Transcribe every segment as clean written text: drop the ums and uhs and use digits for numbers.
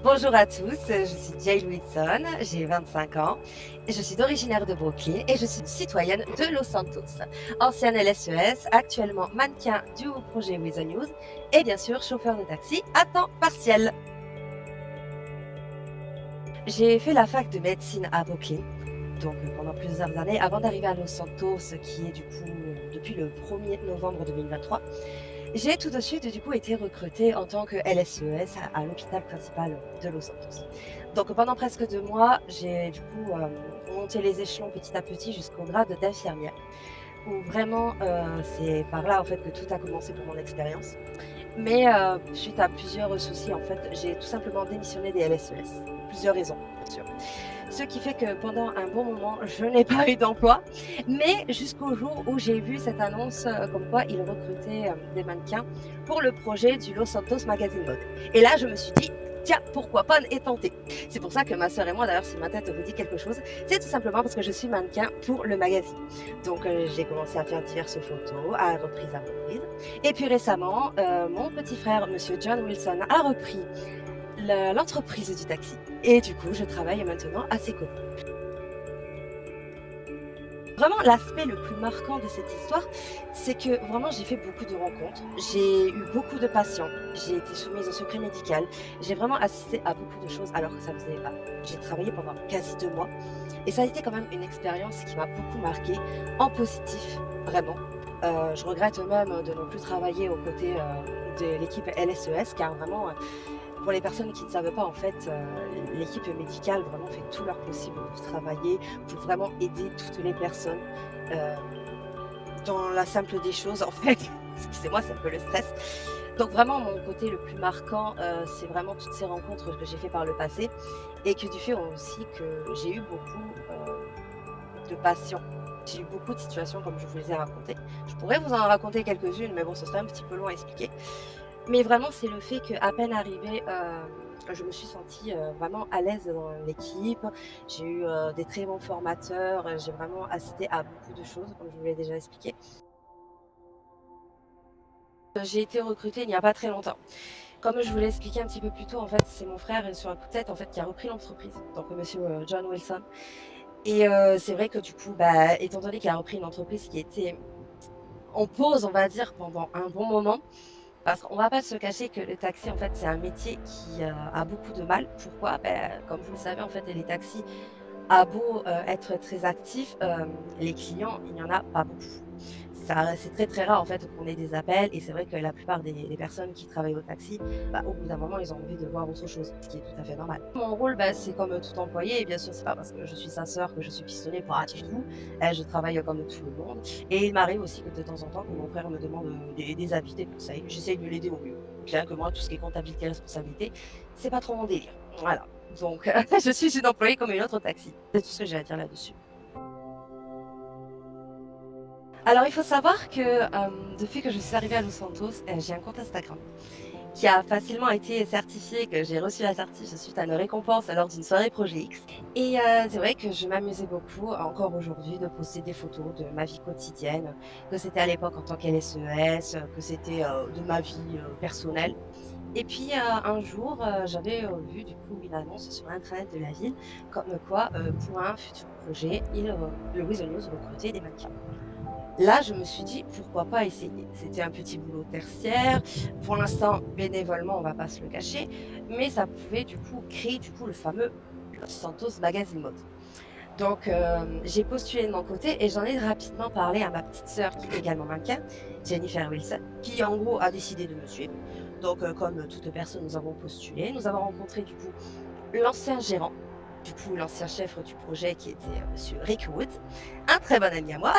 Bonjour à tous, je suis Jade Wilson, j'ai 25 ans, et je suis originaire de Brooklyn et je suis citoyenne de Los Santos. Ancienne LSES, actuellement mannequin du projet With the News et bien sûr chauffeur de taxi à temps partiel. J'ai fait la fac de médecine à Brooklyn, donc pendant plusieurs années avant d'arriver à Los Santos, qui est du coup depuis le 1er novembre 2023. J'ai tout de suite du coup été recrutée en tant que LSES à l'hôpital principal de Los Santos. Donc pendant presque 2 mois, j'ai du coup, monté les échelons petit à petit jusqu'au grade d'infirmière où vraiment, c'est par là en fait que tout a commencé pour mon expérience. Mais, suite à plusieurs soucis en fait, j'ai tout simplement démissionné des LSES. Plusieurs raisons, bien sûr. Ce qui fait que pendant un bon moment, je n'ai pas eu d'emploi, mais jusqu'au jour où j'ai vu cette annonce, comme quoi ils recrutaient, des mannequins pour le projet du Los Santos Magazine Mode. Et là, je me suis dit: «Tiens, pourquoi pas et tenter?» C'est pour ça que ma sœur et moi, d'ailleurs, si ma tête vous dit quelque chose, c'est tout simplement parce que je suis mannequin pour le magazine. Donc, j'ai commencé à faire diverses photos à reprise et puis récemment, mon petit frère, monsieur John Wilson, a repris l'entreprise du taxi et du coup, je travaille maintenant à ses côtés. Vraiment, l'aspect le plus marquant de cette histoire, c'est que vraiment j'ai fait beaucoup de rencontres, j'ai eu beaucoup de patients, j'ai été soumise au secret médical, j'ai vraiment assisté à beaucoup de choses alors que ça faisait j'ai travaillé pendant quasi 2 mois et ça a été quand même une expérience qui m'a beaucoup marquée en positif, vraiment. Je regrette même de ne plus travailler aux côtés, de l'équipe LSES car vraiment, pour les personnes qui ne savent pas, en fait, l'équipe médicale vraiment fait tout leur possible pour travailler, pour vraiment aider toutes les personnes, heu, dans la simple des choses, en fait. Excusez-moi, c'est un peu le stress. Donc vraiment, mon côté le plus marquant, c'est vraiment toutes ces rencontres que j'ai fait par le passé et que du fait aussi que j'ai eu beaucoup, de patients. J'ai eu beaucoup de situations comme je vous les ai racontées. Je pourrais vous en raconter quelques-unes, mais bon, ce serait un petit peu long à expliquer. Mais vraiment, c'est le fait qu'à peine arrivée, je me suis sentie, vraiment à l'aise dans l'équipe. J'ai eu, des très bons formateurs, j'ai vraiment assisté à beaucoup de choses, comme je vous l'ai déjà expliqué. J'ai été recrutée il n'y a pas très longtemps. Comme je vous l'ai expliqué un petit peu plus tôt, en fait, c'est mon frère, sur un coup de tête, en fait, qui a repris l'entreprise, donc monsieur, John Wilson et c'est vrai que du coup, bah, étant donné qu'il a repris une entreprise qui était en pause, on va dire, pendant un bon moment. Parce qu'on va pas se cacher que le taxi, en fait, c'est un métier qui, a beaucoup de mal. Pourquoi? Comme vous le savez, en fait, les taxis a beau, être très actifs, les clients, il n'y en a pas beaucoup. C'est très, très rare, en fait, qu'on ait des appels et c'est vrai que la plupart des personnes qui travaillent au taxi, bah, au bout d'un moment, ils ont envie de voir autre chose, ce qui est tout à fait normal. Mon rôle, bah, c'est comme tout employé et bien sûr, c'est pas parce que je suis sa sœur que je suis pistonnée pour du tout. Je travaille comme tout le monde et il m'arrive aussi que de temps en temps, que mon frère me demande, des avis, des conseils. J'essaye de l'aider au mieux. Bien que moi, tout ce qui est comptabilité et responsabilité, c'est pas trop mon délire. Voilà. Donc, je suis une employée comme une autre au taxi. C'est tout ce que j'ai à dire là-dessus. Alors, il faut savoir que, depuis que je suis arrivée à Los Santos, j'ai un compte Instagram qui a facilement été certifié, que j'ai reçu la certif suite à une récompense lors d'une soirée Projet X et c'est vrai que je m'amusais beaucoup, encore aujourd'hui, de poster des photos de ma vie quotidienne, que c'était à l'époque en tant qu'LSES, que c'était, de ma vie, personnelle et puis, un jour, j'avais, vu du coup une annonce sur l'intranet de la ville comme quoi, pour un futur projet, le Weasel News recrutait des mannequins. Là, je me suis dit: «Pourquoi pas essayer?» C'était un petit boulot tertiaire, pour l'instant bénévolement, on va pas se le cacher, mais ça pouvait du coup créer du coup le fameux Los Santos Magazine Mode. Donc j'ai postulé de mon côté et j'en ai rapidement parlé à ma petite sœur qui est également mannequin, Jennifer Wilson, qui en gros a décidé de me suivre. Donc comme toute personne, nous avons postulé. Nous avons rencontré du coup l'ancien gérant, du coup l'ancien chef du projet qui était, monsieur Rick Wood, un très bon ami à moi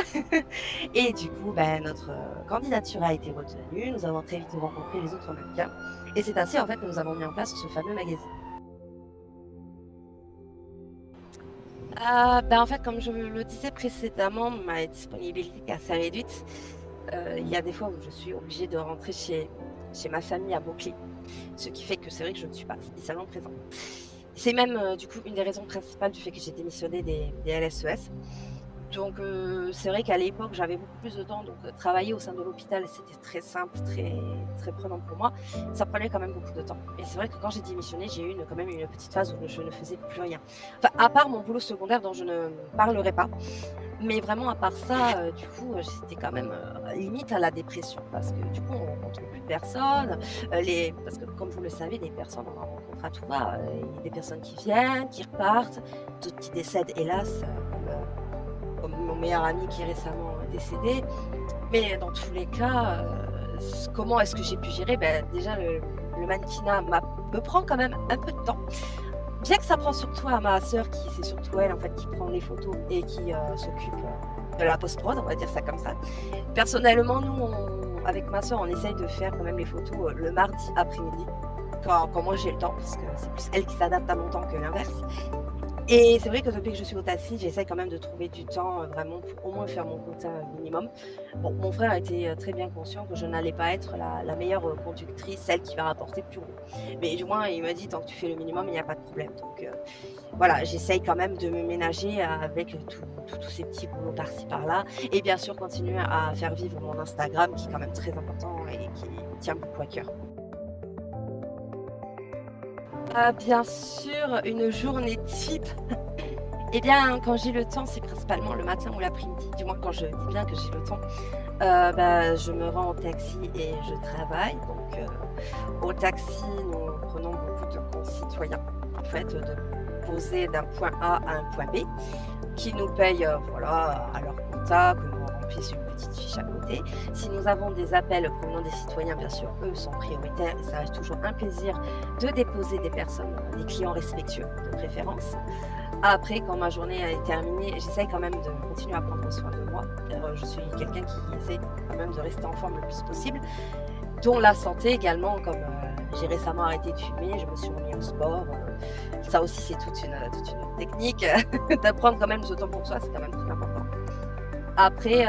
et du coup, notre, candidature a été retenue. Nous avons très vite rencontré les autres mannequins et c'est ainsi en fait que nous avons mis en place ce fameux magazine. En fait, comme je le disais précédemment, ma disponibilité est assez réduite. Il y a des fois où je suis obligée de rentrer chez ma famille à Brooklyn, ce qui fait que c'est vrai que je ne suis pas spécialement présente. C'est même, du coup, une des raisons principales du fait que j'ai démissionné des LSES. Donc c'est vrai qu'à l'époque, j'avais beaucoup plus de temps, donc travailler au sein de l'hôpital, c'était très simple, très prenant pour moi. Ça prenait quand même beaucoup de temps et c'est vrai que quand j'ai démissionné, j'ai eu quand même une petite phase où je ne faisais plus rien. Enfin, à part mon boulot secondaire dont je ne parlerai pas, mais vraiment à part ça, du coup, j'étais quand même, limite à la dépression parce que du coup, on rencontre plus personne, les parce que comme vous le savez, des personnes, on en rencontre à tout va, il y a des personnes qui viennent, qui repartent, d'autres qui décèdent hélas, comme mon meilleur ami qui est récemment décédé. Mais dans tous les cas, comment est-ce que j'ai pu gérer? Déjà le mannequinat me prend quand même un peu de temps. Bien que ça prend surtout à ma sœur qui c'est surtout elle en fait qui prend les photos et qui, s'occupe, de la post-prod, on va dire ça comme ça. Personnellement, nous avec ma sœur, on essaye de faire quand même les photos, le mardi après-midi, quand moi j'ai le temps, parce que c'est plus elle qui s'adapte à mon temps que l'inverse. Et c'est vrai que depuis que je suis au taxi, j'essaie quand même de trouver du temps, vraiment pour au moins faire mon quota, minimum. Bon, mon frère a été, très bien conscient que je n'allais pas être la meilleure, conductrice, celle qui va rapporter plus gros. Mais du moins, il m'a dit: «Tant que tu fais le minimum, il n'y a pas de problème». Donc voilà, j'essaye quand même de me ménager avec, tous ces petits boulots par-ci par-là et bien sûr continuer à faire vivre mon Instagram qui est quand même très important et qui me tient beaucoup à cœur. Ah bien sûr, une journée type. Eh bien, quand j'ai le temps, c'est principalement le matin ou l'après-midi, du moins quand je dis bien que j'ai le temps. Je me rends au taxi et je travaille. Donc, au taxi, nous prenons beaucoup de concitoyens, en fait, de poser d'un point A à un point B, qui nous payent, voilà, à leur compta, que nous remplissent une petite fiche à côté. Si nous avons des appels provenant des citoyens, bien sûr, eux sont prioritaires et ça reste toujours un plaisir de déposer des personnes, des clients respectueux de préférence. Après, quand ma journée est terminée, j'essaye quand même de continuer à prendre soin de moi. Je suis quelqu'un qui essaie quand même de rester en forme le plus possible, dont la santé également, comme, j'ai récemment arrêté de fumer, je me suis remis au sport, ça aussi c'est toute une technique, de prendre quand même ce temps pour soi, c'est quand même très important. Après,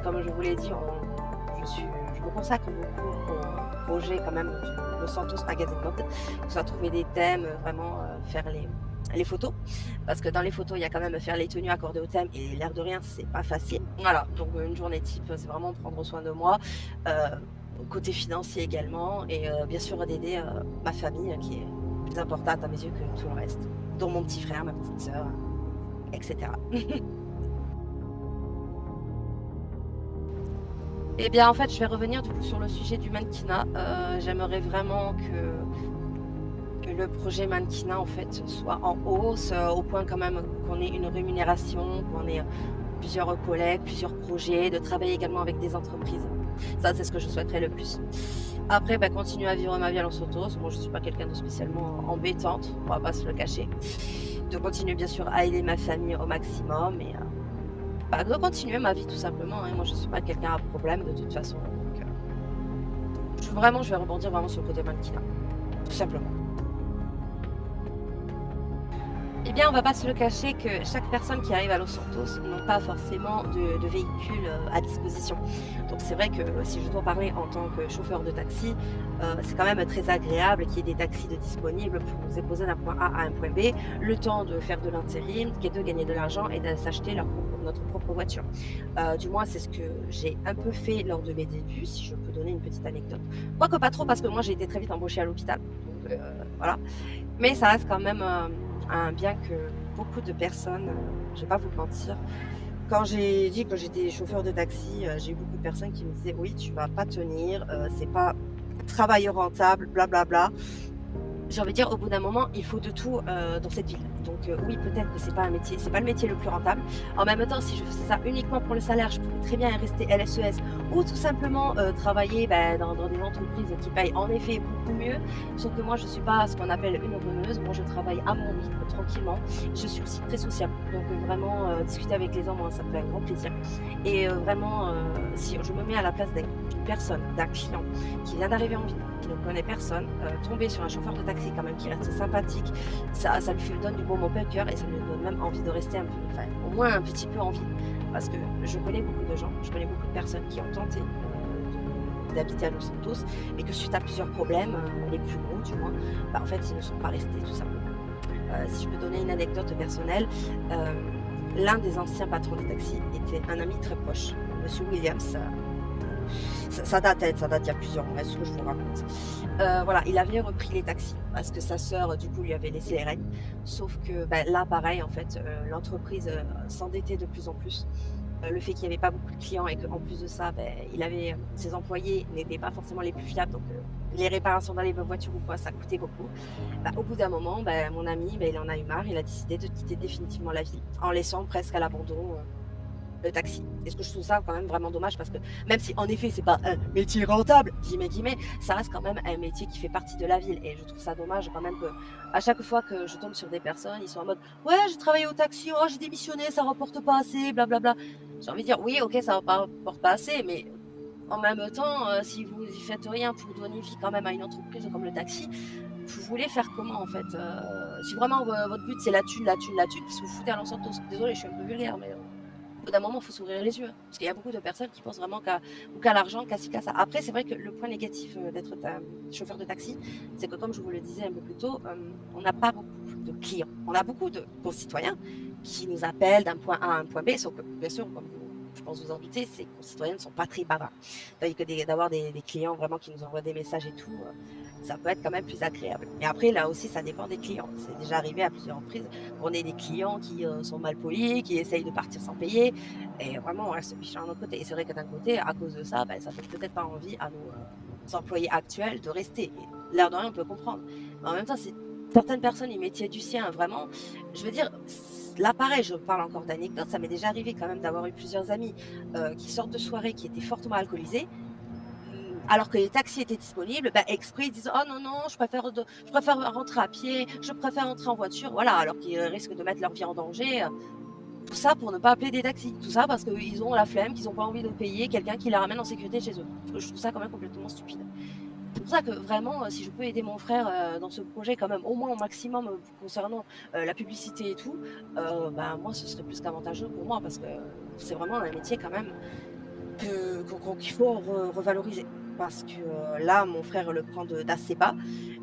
comme je vous l'ai dit, je me consacre beaucoup au projet quand même du Los Santos Magazine Mode, que ce soit trouver des thèmes, vraiment, faire les photos. Parce que dans les photos, il y a quand même faire les tenues accordées au thème et l'air de rien, c'est pas facile. Voilà, donc une journée type, c'est vraiment prendre soin de moi, côté financier également et bien sûr d'aider, ma famille, qui est plus importante à mes yeux que tout le reste, dont mon petit frère, ma petite sœur, et cetera. Eh bien, en fait, je vais revenir du coup sur le sujet du mannequinat. J'aimerais vraiment que le projet mannequinat, en fait, soit en hausse, au point quand même qu'on ait une rémunération, qu'on ait, plusieurs collègues, plusieurs projets, de travailler également avec des entreprises. Ça, c'est ce que je souhaiterais le plus. Après, continuer à vivre ma vie à Los Santos. Moi, je suis pas quelqu'un de spécialement embêtante, on va pas se le cacher. De continuer bien sûr à aider ma famille au maximum et de continuer ma vie tout simplement, hein. Moi, je suis pas quelqu'un à problème de toute façon, donc je vais rebondir vraiment sur le côté mannequinat, tout simplement. Eh bien, on va pas se le cacher que chaque personne qui arrive à Los Santos n'ont pas forcément de véhicule, à disposition. Donc c'est vrai que si je dois parler en tant que chauffeur de taxi, c'est quand même très agréable qu'il y ait des taxis de disponibles pour nous déposer d'un point A à un point B, le temps de faire de l'intérim, et de gagner de l'argent et de s'acheter notre propre voiture. Du moins, c'est ce que j'ai un peu fait lors de mes débuts, si je peux donner une petite anecdote. Quoique pas trop parce que moi j'ai été très vite embauchée à l'hôpital, donc voilà. Mais ça reste quand même, un bien que beaucoup de personnes, je vais pas vous mentir, quand j'ai dit que j'étais chauffeur de taxi, j'ai eu beaucoup de personnes qui me disaient: «Oui, tu vas pas tenir, c'est pas un travail rentable, bla bla bla». J'ai envie de dire, au bout d'un moment, il faut de tout, dans cette ville. Donc, oui, peut-être que c'est pas le métier le plus rentable. En même temps, si je faisais ça uniquement pour le salaire, je pouvais très bien rester LSES ou tout simplement, travailler, dans des entreprises qui payent en effet beaucoup mieux. Sauf que moi, je suis pas ce qu'on appelle une runneuse. Moi, je travaille à mon rythme, tranquillement. Je suis aussi très sociable. Donc, vraiment, discuter avec les gens, moi, ça me fait un grand plaisir. Et vraiment, si je me mets à la place d'une personne, d'un client qui vient d'arriver en ville, qui ne connaît personne, tomber sur un chauffeur de taxi quand même qui reste sympathique, ça lui donne du baume au cœur et ça lui donne même envie de rester un peu, enfin, au moins un petit peu en vie. Parce que je connais beaucoup de gens, je connais beaucoup de personnes qui ont tenté d'habiter à Los Santos, mais que suite à plusieurs problèmes, les plus gros du moins, en fait, ils ne sont pas restés tout simplement. Si je peux donner une anecdote personnelle, l'un des anciens patrons des taxis était un ami très proche, Monsieur Williams. Ça date, ça date il y a plusieurs mois, ce que je vous raconte. Voilà, il avait repris les taxis parce que sa sœur, du coup, lui avait laissé les rênes. Sauf que bah, là, pareil, en fait, l'entreprise s'endettait de plus en plus. Le fait qu'il n'y avait pas beaucoup de clients et qu'en plus de ça, il avait, ses employés n'étaient pas forcément les plus fiables, donc les réparations dans les voitures ou quoi, ça coûtait beaucoup. Bah, au bout d'un moment, mon ami, il en a eu marre, il a décidé de quitter définitivement la ville, en laissant presque à l'abandon le taxi. Et ce que je trouve ça quand même vraiment dommage parce que même si en effet c'est pas un métier rentable, guillemets, ça reste quand même un métier qui fait partie de la ville. Et je trouve ça dommage quand même que à chaque fois que je tombe sur des personnes, ils sont en mode ouais, j'ai travaillé au taxi, oh j'ai démissionné, ça rapporte pas assez, blablabla. J'ai envie de dire oui, ok, ça rapporte pas assez, mais en même temps, si vous y faites rien pour donner vie quand même à une entreprise comme le taxi, vous voulez faire comment en fait? Si vraiment votre but c'est la thune, la thune, la thune, qu'est-ce que vous foutez à Los Santos? Désolée, je suis un peu vulgaire, mais au bout d'un moment, il faut s'ouvrir les yeux, hein, parce qu'il y a beaucoup de personnes qui pensent vraiment qu'à l'argent, qu'à ci, qu'à ça. Après, c'est vrai que le point négatif d'être chauffeur de taxi, c'est que comme je vous le disais un peu plus tôt, on n'a pas beaucoup de clients. On a beaucoup de concitoyens qui nous appellent d'un point A à un point B, sauf que, bien sûr, comme je pense vous en doutez, ces concitoyens ne sont pas très bavards. Tandis que d'avoir des clients vraiment qui nous envoient des messages et tout, ça peut être quand même plus agréable. Et après, là aussi, ça dépend des clients. C'est déjà arrivé à plusieurs reprises qu'on ait des clients qui sont mal polis, qui essayent de partir sans payer. Et vraiment, on reste fichant de notre côté. Et c'est vrai que d'un côté, à cause de ça, ça fait peut-être pas envie à nos employés actuels de rester. Et l'air de rien, on peut comprendre. Mais en même temps, c'est certaines personnes, ils mettaient du sien, vraiment. Je veux dire, là, pareil, je parle encore d'anecdotes. Ça m'est déjà arrivé quand même d'avoir eu plusieurs amis qui sortent de soirée, qui étaient fortement alcoolisés. Alors que les taxis étaient disponibles, exprès ils disent oh non non, je préfère rentrer à pied, je préfère rentrer en voiture, voilà, alors qu'ils risquent de mettre leur vie en danger. Tout ça pour ne pas appeler des taxis. Tout ça parce qu'ils ont la flemme, qu'ils n'ont pas envie de payer quelqu'un qui les ramène en sécurité chez eux. Je trouve ça quand même complètement stupide. C'est pour ça que vraiment, si je peux aider mon frère dans ce projet quand même, au moins au maximum concernant la publicité et tout, moi ce serait plus qu'avantageux pour moi parce que c'est vraiment un métier quand même qu'il faut revaloriser. Parce que là, mon frère le prend d'assez bas.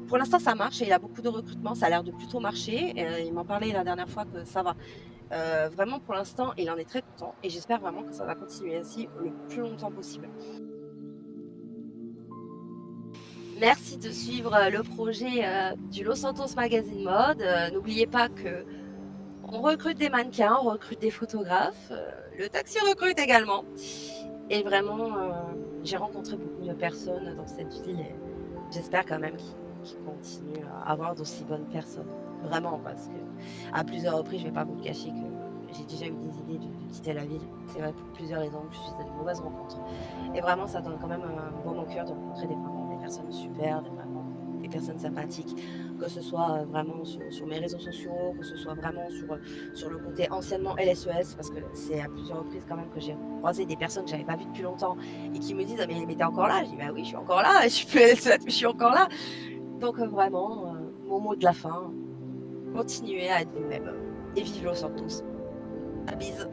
Pour l'instant, ça marche et il a beaucoup de recrutement, ça a l'air de plutôt marcher. Il m'en parlait la dernière fois que ça va. Vraiment, pour l'instant, il en est très content et j'espère vraiment que ça va continuer ainsi le plus longtemps possible. Merci de suivre le projet du Los Santos Magazine Mode. N'oubliez pas que on recrute des mannequins, on recrute des photographes. Le taxi recrute également. Et vraiment, j'ai rencontré beaucoup de personnes dans cette ville et j'espère quand même qu'ils continuent à avoir d'aussi bonnes personnes. Vraiment, parce que à plusieurs reprises, je vais pas vous le cacher que j'ai déjà eu des idées de quitter la ville. C'est vrai pour plusieurs raisons, je suis à de mauvaises rencontres. Et vraiment, ça donne quand même un bon au cœur de rencontrer vraiment des personnes super, des personnes sympathiques, que ce soit vraiment sur mes réseaux sociaux, que ce soit vraiment sur le côté anciennement LSES, parce que c'est à plusieurs reprises quand même que j'ai croisé des personnes que j'avais pas vues depuis longtemps et qui me disent «Ah mais t'es encore là?» Je dis «Bah oui, je suis encore là, je suis plus LSES, mais je suis encore là». Donc vraiment, mon mot de la fin, continuez à être vous-même et vive Los Santos. À bise.